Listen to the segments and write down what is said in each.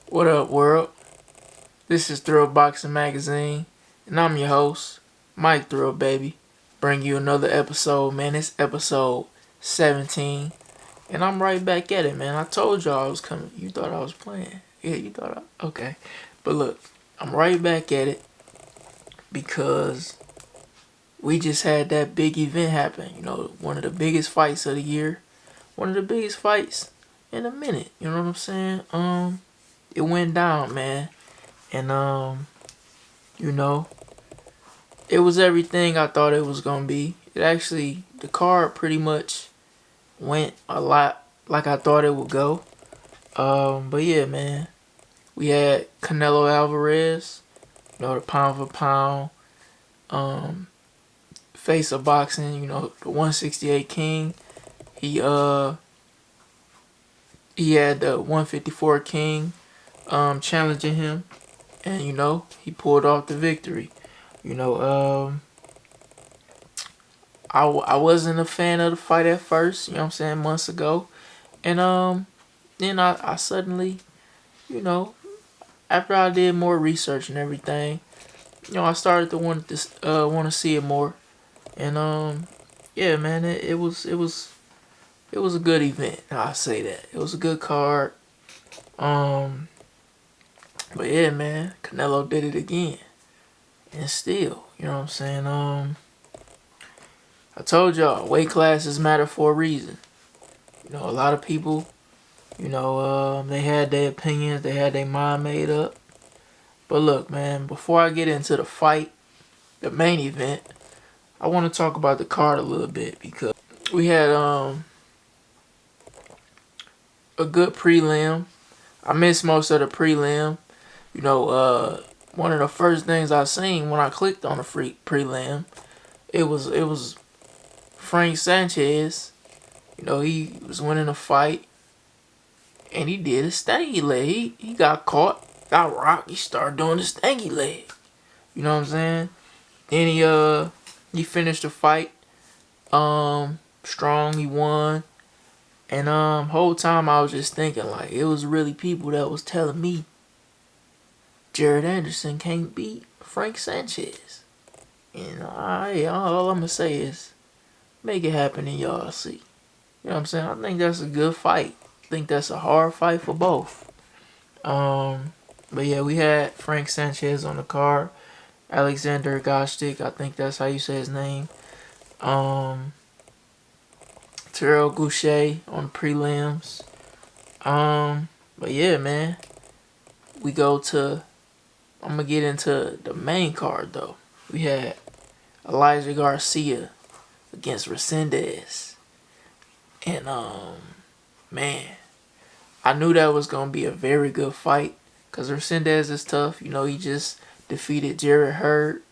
What up, world? This is Thrill Boxing Magazine, and I'm your host, Mike Thrill Baby. Bring you another episode, man. It's episode 17, and I'm right back at it, man. I told y'all I was coming. You thought I was playing. Yeah, you thought okay. But look, I'm right back at it because we just had that big event happen. You know, one of the biggest fights of the year. One of the biggest fights in a minute. You know what I'm saying? It went down, man. And you know, it was everything I thought it was gonna be. It actually, the card pretty much went a lot like I thought it would go. But yeah, man, we had Canelo Alvarez, you know, the pound for pound, um, face of boxing, you know, the 168 king. He uh he had the 154 king challenging him, and you know, he pulled off the victory. You know, I wasn't a fan of the fight at first, you know what I'm saying, months ago. And then I suddenly, you know, after I did more research and everything, you know, I started to want to see it more. And yeah, man, it was a good event. I say that. It was a good card. Um but yeah, man, Canelo did it again. And still, you know what I'm saying? I told y'all, weight classes matter for a reason. You know, a lot of people, you know, they had their opinions, they had their mind made up. But look, man, before I get into the fight, the main event, I want to talk about the card a little bit because we had a good prelim. I missed most of the prelim. You know, one of the first things I seen when I clicked on the prelim, it was Frank Sanchez. You know, he was winning a fight, and he did a stanky leg. He got caught, got rocked. He started doing the stanky leg. You know what I'm saying? Then he finished the fight strong. He won, and whole time I was just thinking like it was really people that was telling me Jared Anderson can't beat Frank Sanchez. And all I'm gonna say is make it happen and y'all see. You know what I'm saying? I think that's a good fight. I think that's a hard fight for both. But yeah, we had Frank Sanchez on the card. Alexander Gostic, I think that's how you say his name. Um, Terrell Goucher on the prelims. But yeah, man, we go to. I'm gonna get into the main card though. We had Elijah Garcia against Resendez, and man, I knew that was gonna be a very good fight because Resendez is tough. You know, he just defeated Jarrett Hurd,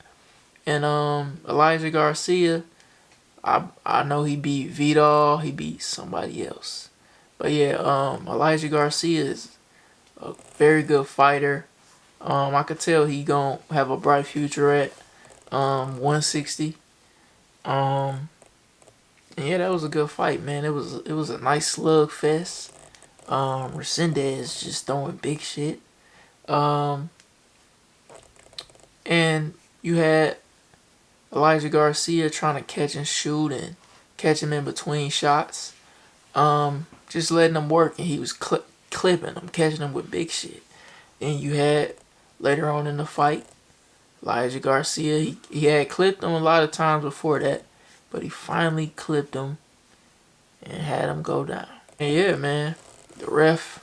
and Elijah Garcia. I know he beat Vidal. He beat somebody else, but yeah, Elijah Garcia is a very good fighter. I could tell he gonna have a bright future at 160. And yeah, that was a good fight, man. It was a nice slugfest. Resendez just throwing big shit. Um, and you had Elijah Garcia trying to catch and shoot and catch him in between shots. Just letting him work, and he was clipping him, catching him with big shit. Then you had later on in the fight, Elijah Garcia. He had clipped him a lot of times before that, but he finally clipped him and had him go down. And yeah, man, the ref,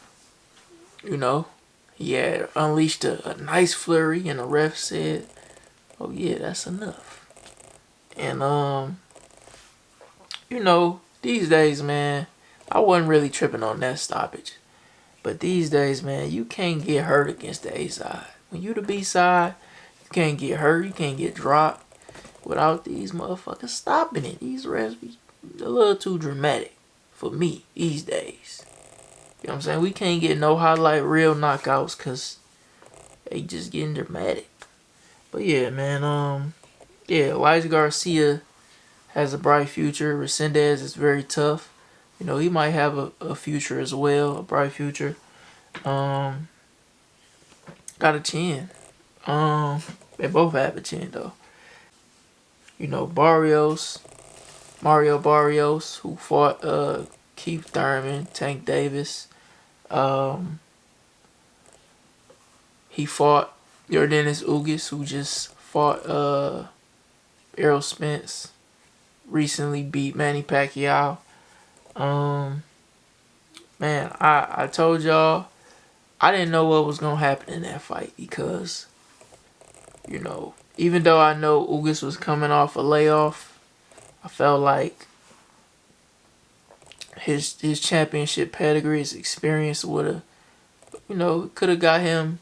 you know, he had unleashed a nice flurry, and the ref said, "Oh yeah, that's enough." And you know, these days, man, I wasn't really tripping on that stoppage. But these days, man, you can't get hurt against the A side. When you the B side, you can't get hurt, you can't get dropped without these motherfuckers stopping it. These refs be a little too dramatic for me these days. You know what I'm saying? We can't get no highlight real knockouts because they just getting dramatic. But yeah, man, yeah, Elijah Garcia has a bright future. Resendez is very tough. You know, he might have a future as well, a bright future. Um, got a chin. They both have a chin though. You know, Mario Barrios, who fought Keith Thurman, Tank Davis. Um, he fought Yordenis Ugas, who just fought Errol Spence. Recently beat Manny Pacquiao. Um, man, I told y'all I didn't know what was gonna happen in that fight because, you know, even though I know Ugas was coming off a layoff, I felt like his championship pedigree, his experience would have, you know, could have got him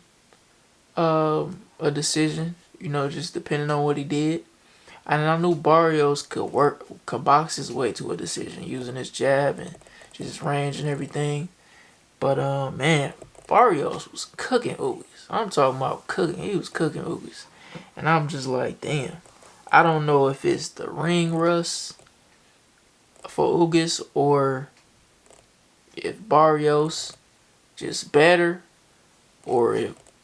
a decision. You know, just depending on what he did. And I knew Barrios could box his way to a decision using his jab and just his range and everything. But man, Barrios was cooking Ugas. I'm talking about cooking. He was cooking Ugas, and I'm just like, damn. I don't know if it's the ring rust for Ugas or if Barrios just better, or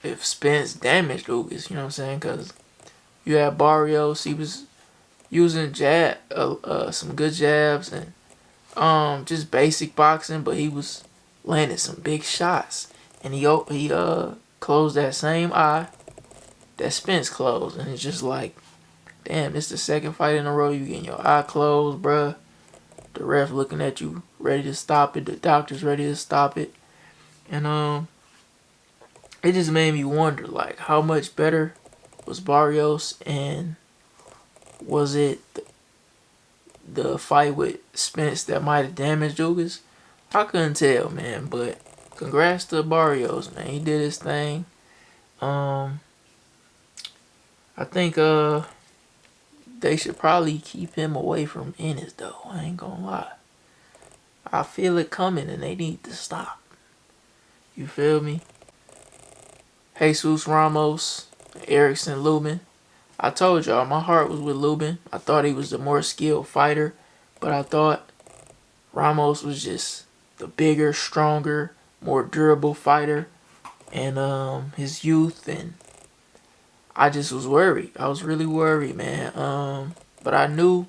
if Spence damaged Ugas. You know what I'm saying? Because you had Barrios, he was using some good jabs and just basic boxing, but he was landing some big shots, and he closed that same eye that Spence closed, and it's just like, damn, it's the second fight in a row you getting your eye closed, bruh. The ref looking at you, ready to stop it. The doctor's ready to stop it, and it just made me wonder, like, how much better was Barrios, and was it the fight with Spence that might have damaged Ugas? I couldn't tell, man, but congrats to Barrios, man. He did his thing. I think they should probably keep him away from Ennis though. I ain't gonna lie. I feel it coming and they need to stop. You feel me? Jesus Ramos, Erickson Lubin. I told y'all my heart was with Lubin. I thought he was the more skilled fighter, but I thought Ramos was just the bigger, stronger, more durable fighter, and his youth, and I just was worried. I was really worried, man. But I knew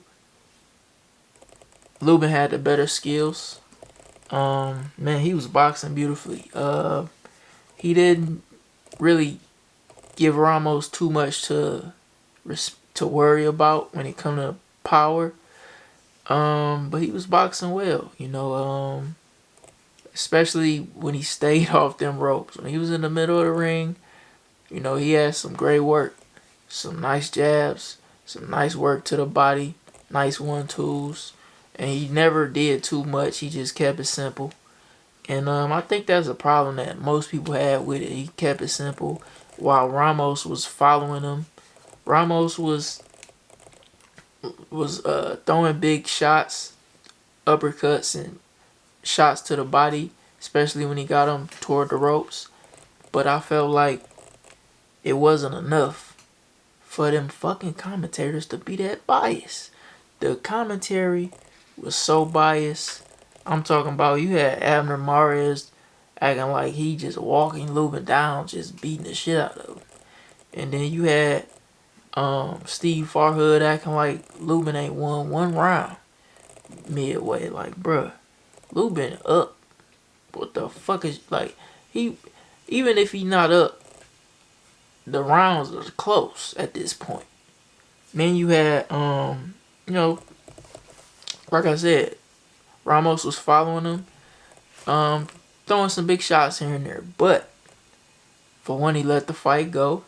Lubin had the better skills. Man, he was boxing beautifully. He didn't really give Ramos too much to worry about when it come to power. But he was boxing well, you know. Especially when he stayed off them ropes. When he was in the middle of the ring, you know, he had some great work. Some nice jabs, some nice work to the body, nice 1-2s. And he never did too much. He just kept it simple. And I think that's a problem that most people had with it. He kept it simple while Ramos was following him. Ramos was throwing big shots, uppercuts, and shots to the body, especially when he got him toward the ropes. But I felt like it wasn't enough for them fucking commentators to be that biased. The commentary was so biased. I'm talking about, you had Abner Mares acting like he just walking Lubin down, just beating the shit out of him. And then you had Steve Farhood acting like Lubin ain't won one round midway. Like, bruh, Lubin up. What the fuck is, like, he, even if he not up, the rounds are close at this point. Then you had, you know, like I said, Ramos was following him, throwing some big shots here and there. But for when he let the fight go,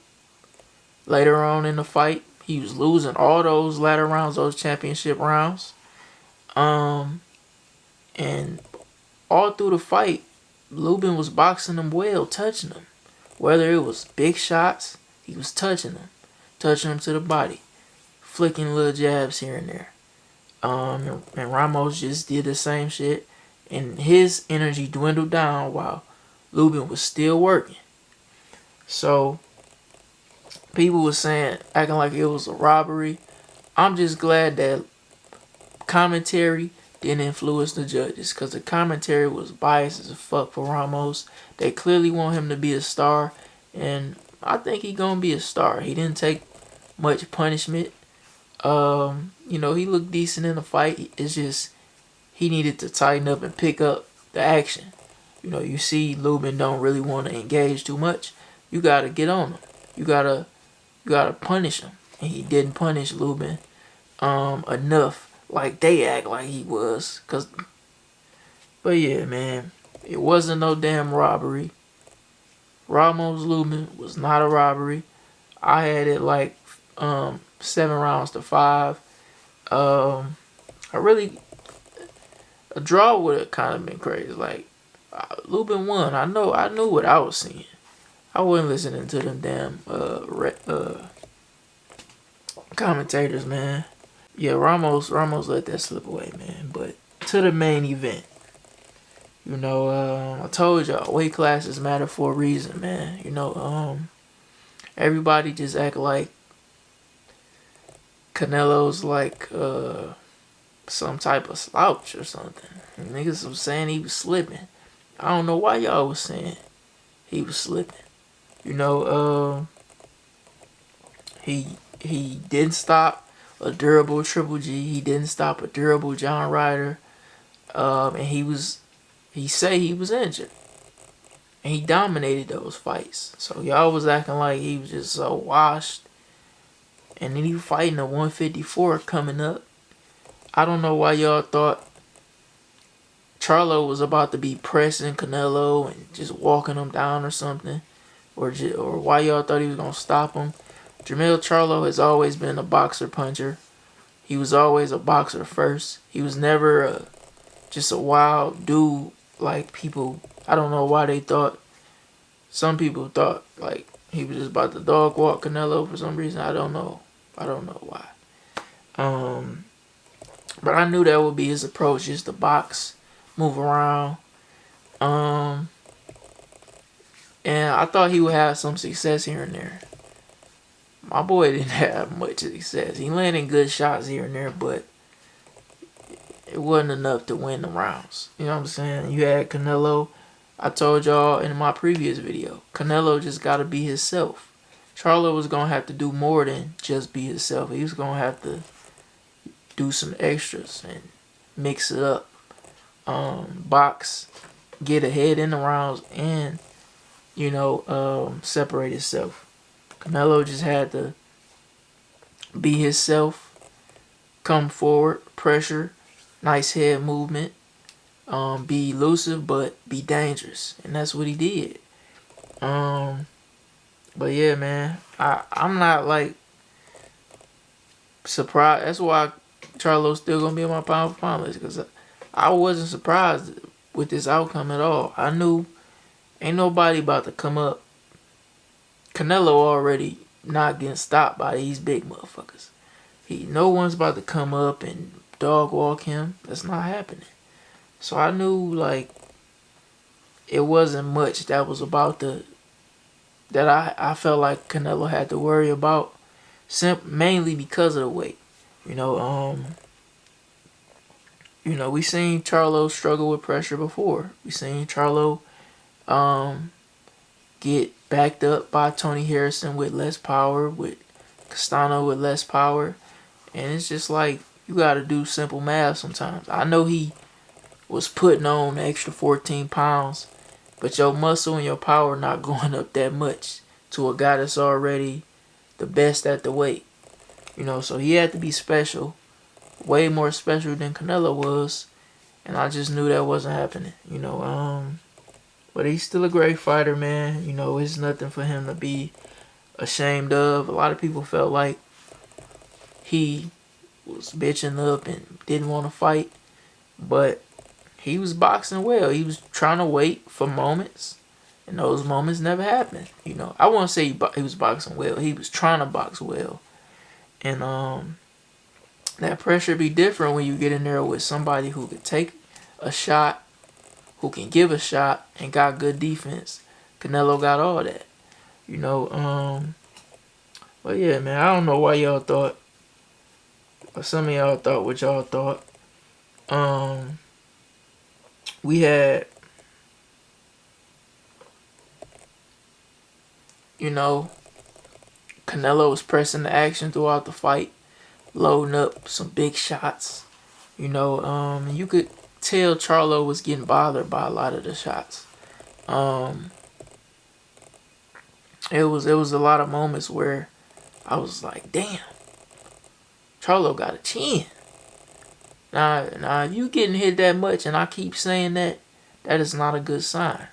later on in the fight, he was losing all those latter rounds, those championship rounds. And all through the fight, Lubin was boxing him well, touching him. Whether it was big shots, he was touching him to the body, flicking little jabs here and there. And Ramos just did the same shit, and his energy dwindled down while Lubin was still working. So people were saying, acting like it was a robbery. I'm just glad that commentary didn't influence the judges, because the commentary was biased as fuck for Ramos. They clearly want him to be a star, and I think he gonna be a star. He didn't take much punishment. He looked decent in the fight. It's just he needed to tighten up and pick up the action. You see Lubin don't really want to engage too much. You gotta get on him. You gotta punish him. And he didn't punish Lubin enough like they act like he was. But yeah, man, it wasn't no damn robbery. Ramos Lubin was not a robbery. I had it like 7 rounds to 5. I really a draw would have kind of been crazy. Like Lubin won. I knew what I was seeing. I wasn't listening to them damn commentators, man. Yeah, Ramos let that slip away, man. But to the main event. I told y'all weight classes matter for a reason, man. Everybody just act like Canelo's like some type of slouch or something. Niggas was saying he was slipping. I don't know why y'all was saying he was slipping. He didn't stop a durable Triple G. He didn't stop a durable John Ryder. And he say he was injured. And he dominated those fights. So y'all was acting like he was just so washed. And then he fighting a 154 coming up. I don't know why y'all thought Charlo was about to be pressing Canelo and just walking him down or something. Or why y'all thought he was going to stop him. Jermell Charlo has always been a boxer puncher. He was always a boxer first. He was never just a wild dude like people. I don't know why they thought. Some people thought like he was just about to dog walk Canelo for some reason. I don't know why. But I knew that would be his approach, just to box, move around. And I thought he would have some success here and there. My boy didn't have much success. He landed good shots here and there, but it wasn't enough to win the rounds. You know what I'm saying? You had Canelo. I told y'all in my previous video, Canelo just got to be himself. Charlo was going to have to do more than just be himself. He was going to have to do some extras and mix it up. Box, get ahead in the rounds, and, separate himself. Canelo just had to be himself, come forward, pressure, nice head movement, be elusive but be dangerous, and that's what he did. But yeah, man, I'm not like surprised. That's why Charlo's still gonna be on my pound for pound list, because I wasn't surprised with this outcome at all. I knew ain't nobody about to come up. Canelo already not getting stopped by these big motherfuckers. No one's about to come up and dog walk him. That's not happening. So I knew like it wasn't much that was about that I felt like Canelo had to worry about, mainly because of the weight. We seen Charlo struggle with pressure before. We seen Charlo get backed up by Tony Harrison with less power, with Castano with less power. And it's just like, you got to do simple math sometimes. I know he was putting on the extra 14 pounds, but your muscle and your power not going up that much to a guy that's already the best at the weight. So he had to be special, way more special than Canelo was. And I just knew that wasn't happening, But he's still a great fighter, man. It's nothing for him to be ashamed of. A lot of people felt like he was bitching up and didn't want to fight. But he was boxing well. He was trying to wait for moments. And those moments never happened. I won't say he was boxing well. He was trying to box well. And that pressure be different when you get in there with somebody who could take a shot, who can give a shot, and got good defense. Canelo got all that. But yeah, man, I don't know why y'all thought, or some of y'all thought what y'all thought. We had you know, Canelo was pressing the action throughout the fight, loading up some big shots. You could tell Charlo was getting bothered by a lot of the shots. Um, it was a lot of moments where I was like, damn, Charlo got a chin. Now, if you getting hit that much, and I keep saying that, that is not a good sign.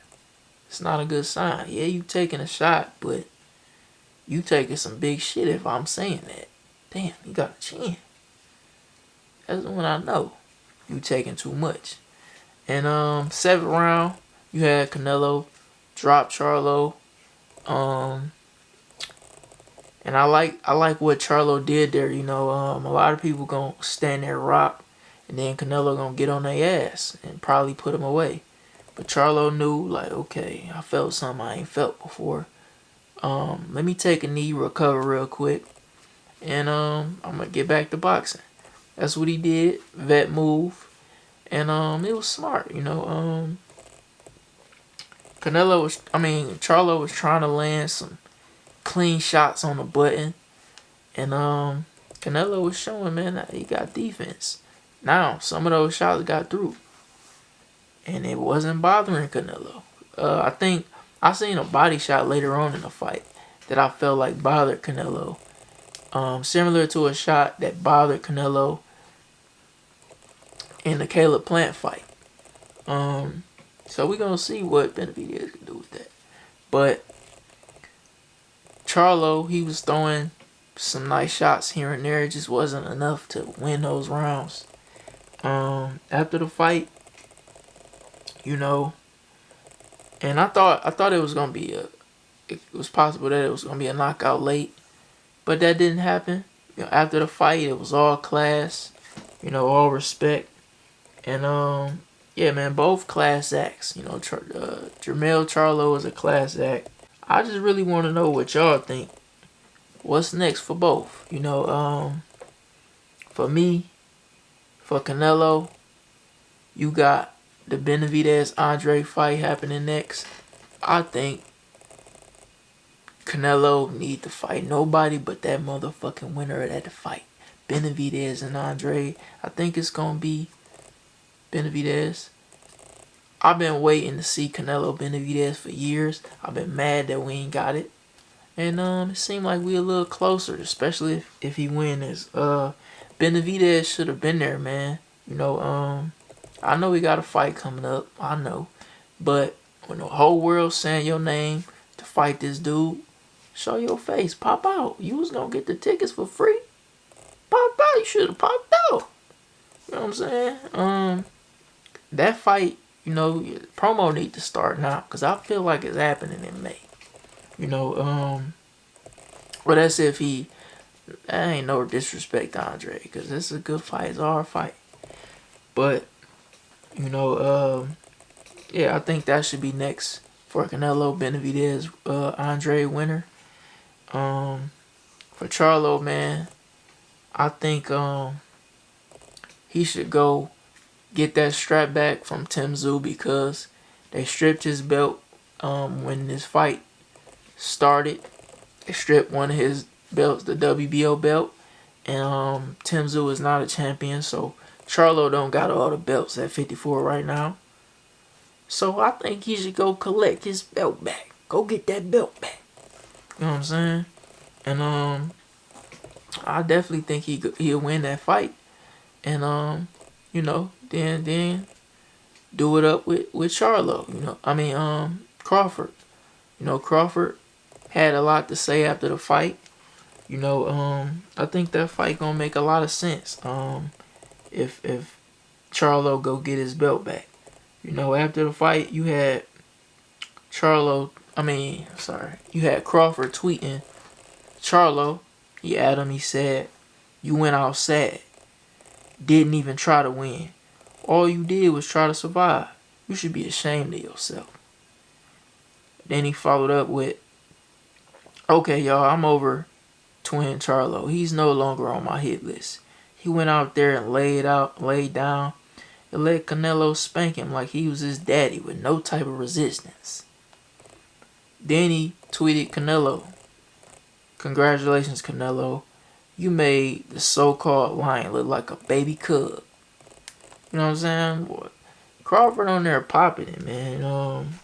It's not a good sign. Yeah, you taking a shot, but you taking some big shit if I'm saying that. Damn, you got a chin. That's when I know you taking too much. And seventh round, you had Canelo drop Charlo. And I like what Charlo did there. A lot of people gonna stand there rock, and then Canelo gonna get on their ass and probably put him away. But Charlo knew, like, okay, I felt something I ain't felt before. Let me take a knee, recover real quick, and I'm gonna get back to boxing. That's what he did. Vet move, and it was smart. Charlo was trying to land some clean shots on the button, and Canelo was showing, man, that he got defense. Now some of those shots got through, and it wasn't bothering Canelo. I think I seen a body shot later on in the fight that I felt like bothered Canelo. Similar to a shot that bothered Canelo in the Caleb Plant fight. So we're gonna see what Benavidez can do with that. But Charlo, he was throwing some nice shots here and there. It just wasn't enough to win those rounds. After the fight, and I thought it was gonna be it was possible that it was gonna be a knockout late, but that didn't happen. After the fight, it was all class, all respect, and yeah, man, both class acts. Jermell Charlo is a class act. I just really want to know what y'all think. What's next for both? For me, for Canelo, you got the Benavidez Andre fight happening next. I think Canelo need to fight nobody but that motherfucking winner of that fight. Benavidez and Andre. I think it's gonna be Benavidez. I've been waiting to see Canelo Benavidez for years. I've been mad that we ain't got it. And it seemed like we a little closer, especially if he wins. Benavidez should have been there, man. I know we got a fight coming up. I know. But when the whole world's saying your name to fight this dude, show your face. Pop out. You was going to get the tickets for free. Pop out. You should have popped out. You know what I'm saying? That fight, promo need to start now. Because I feel like it's happening in May. But that's if I ain't no disrespect to Andre. Because this is a good fight. It's a hard fight. But, yeah, I think that should be next for Canelo Benavidez Andre winner. For Charlo, man, I think he should go get that strap back from Tim Tszyu because they stripped his belt when this fight started. They stripped one of his belts, the WBO belt, and Tim Tszyu is not a champion, so Charlo don't got all the belts at 54 right now. So I think he should go collect his belt back. Go get that belt back. You know what I'm saying? And I definitely think he'll win that fight. And then do it up with Charlo. Crawford. Crawford had a lot to say after the fight. I think that fight gonna make a lot of sense. If Charlo go get his belt back. After the fight, you had Crawford tweeting Charlo. He said, "You went out sad. Didn't even try to win. All you did was try to survive. You should be ashamed of yourself." Then he followed up with, "Okay, y'all, I'm over Twin Charlo. He's no longer on my hit list. He went out there and laid down, and let Canelo spank him like he was his daddy with no type of resistance. Then he tweeted Canelo, "Congratulations, Canelo. You made the so-called lion look like a baby cub." You know what I'm saying? Boy, Crawford on there popping it, man.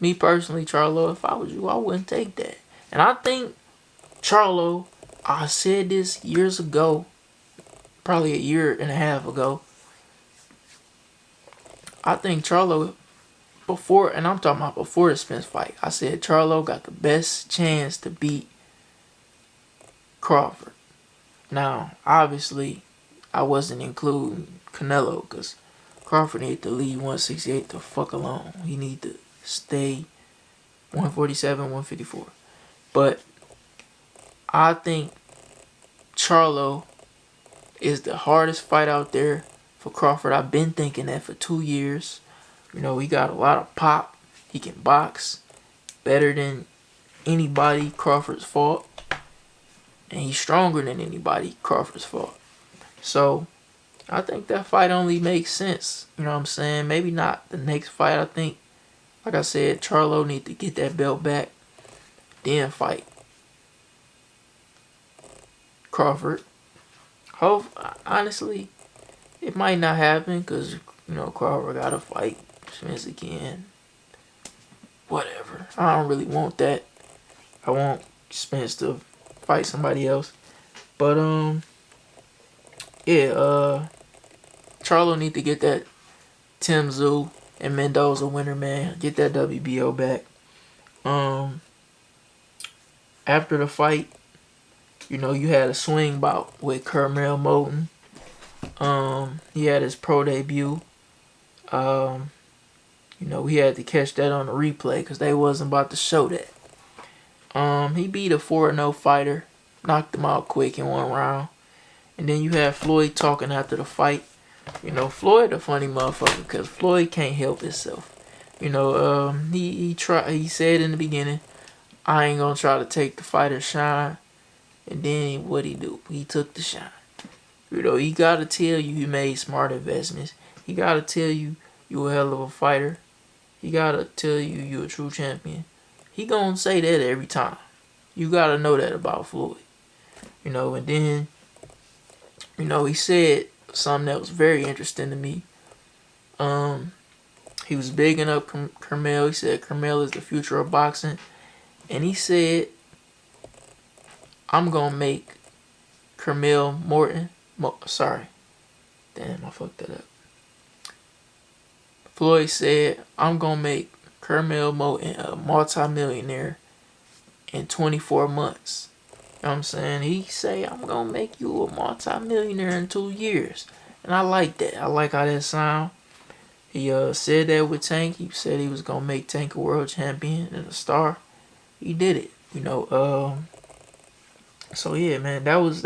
Me personally, Charlo, if I was you, I wouldn't take that. And I think Charlo, I said this years ago, probably a year and a half ago. I think Charlo, before, and I'm talking about before the Spence fight, I said Charlo got the best chance to beat Crawford. Now, obviously, I wasn't including Canelo because Crawford needed to leave 168 the fuck alone. He need to stay 147, 154. But I think Charlo is the hardest fight out there for Crawford. I've been thinking that for 2 years. You know, he got a lot of pop. He can box better than anybody Crawford's fought. And he's stronger than anybody Crawford's fought. So, I think that fight only makes sense. You know what I'm saying? Maybe not the next fight. I think, like I said, Charlo need to get that belt back. Then fight Crawford. Honestly, it might not happen because, you know, Crawford got to fight Spence again. Whatever. I don't really want that. I want Spence to fight somebody else. But, yeah, Charlo need to get that Tim Tszyu and Mendoza winner, man. Get that WBO back. After the fight, you know, you had a swing bout with Curmel Moton. He had his pro debut. You know, we had to catch that on the replay because they wasn't about to show that. He beat a 4-0 fighter, knocked him out quick in 1 round. And then you had Floyd talking after the fight. You know, Floyd a funny motherfucker because Floyd can't help himself. You know, he said in the beginning, I ain't gonna try to take the fighter's shine. And then what he do? He took the shine. You know, he gotta tell you he made smart investments. He gotta tell you you a hell of a fighter. He gotta tell you you a true champion. He gonna say that every time. You gotta know that about Floyd. You know, and then, you know, he said something that was very interesting to me. He was bigging up Curmel. He said Curmel is the future of boxing. And he said, I'm going to make Curmel Morton. Sorry. Damn, I fucked that up. Floyd said, I'm going to make Curmel Morton a multi-millionaire in 24 months. You know what I'm saying? He say, I'm going to make you a multi-millionaire in 2 years. And I like that. I like how that sound. He said that with Tank. He said he was going to make Tank a world champion and a star. He did it. You know, so yeah, man, that was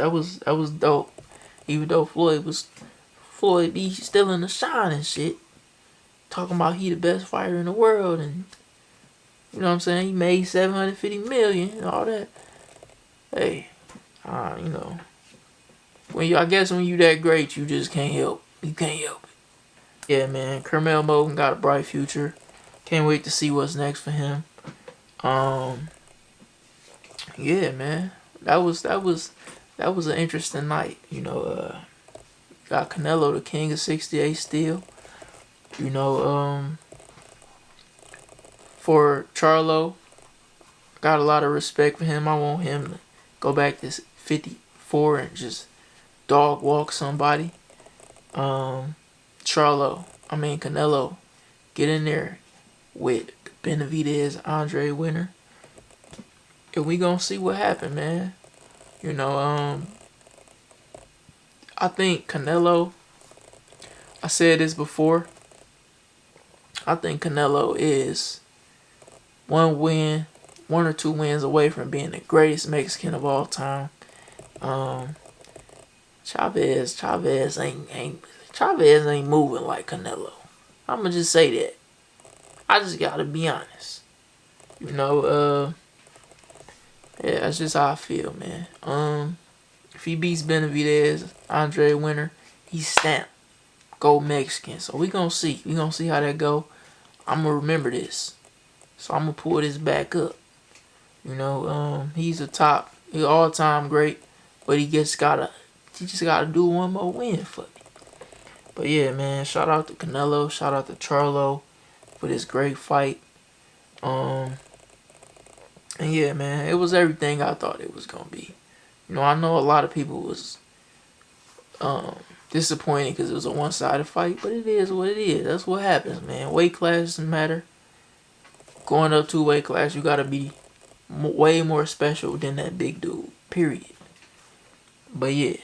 dope. Even though Floyd be still in the shine and shit. Talking about he the best fighter in the world and you know what I'm saying? He made $750 million and all that. Hey, you know, I guess when you that great, you just can't help. You can't help it. Yeah, man, Curmel Moton got a bright future. Can't wait to see what's next for him. Yeah, man, that was an interesting night. You know, got Canelo, the king of 68 still. You know, for Charlo, got a lot of respect for him. I want him to go back to 54 and just dog walk somebody. Canelo, get in there with the Benavidez Andre winner. And we gonna see what happened, man. You know, I think Canelo, I said this before, I think Canelo is 1 or 2 wins away from being the greatest Mexican of all time. Chavez ain't moving like Canelo. I'ma just say that. I just gotta be honest. You know, yeah, that's just how I feel, man. If he beats Benavidez, Andre winner, he's stamped gold Mexican. So we gonna see. We gonna see how that go. I'm gonna remember this. So I'm gonna pull this back up. He's he's all-time great, but he just gotta do one more win for me. But yeah, man, shout out to Canelo, shout out to Charlo for this great fight. And yeah, man, it was everything I thought it was gonna be. I know a lot of people was disappointed because it was a one-sided fight, but it is what it is. That's what happens, man. Weight classes matter. Going up 2 weight class, you gotta be way more special than that big dude. Period. But yeah.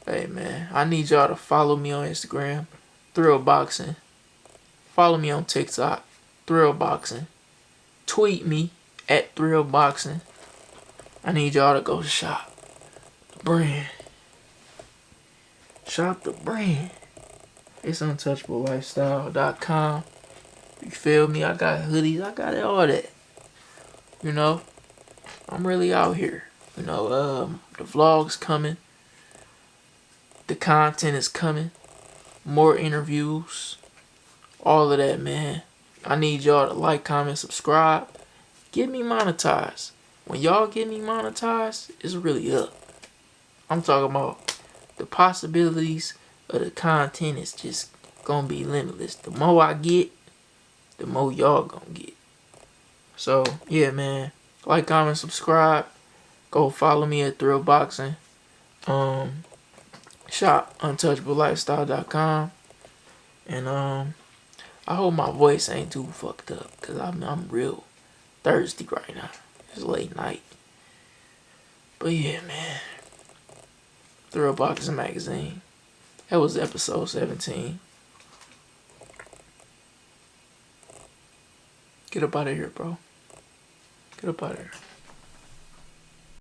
Hey man, I need y'all to follow me on Instagram, Thrill Boxing. Follow me on TikTok, Thrill Boxing. Tweet me at Thrill Boxing. I need y'all to go shop the brand. Shop the brand. It's untouchablelifestyle.com. You feel me? I got hoodies. I got all that. I'm really out here. The vlog's coming. The content is coming. More interviews. All of that, man. I need y'all to like, comment, subscribe. Get me monetized. When y'all get me monetized, it's really up. I'm talking about the possibilities of the content is just gonna be limitless. The more I get, the more y'all gonna get. So, yeah, man. Like, comment, subscribe. Go follow me at Thrill Boxing. Shop untouchablelifestyle.com. And I hope my voice ain't too fucked up, because I'm real thirsty right now. It's late night. But yeah, man. Thrill Boxing Magazine. That was episode 17. Get up out of here, bro. Get up out of here.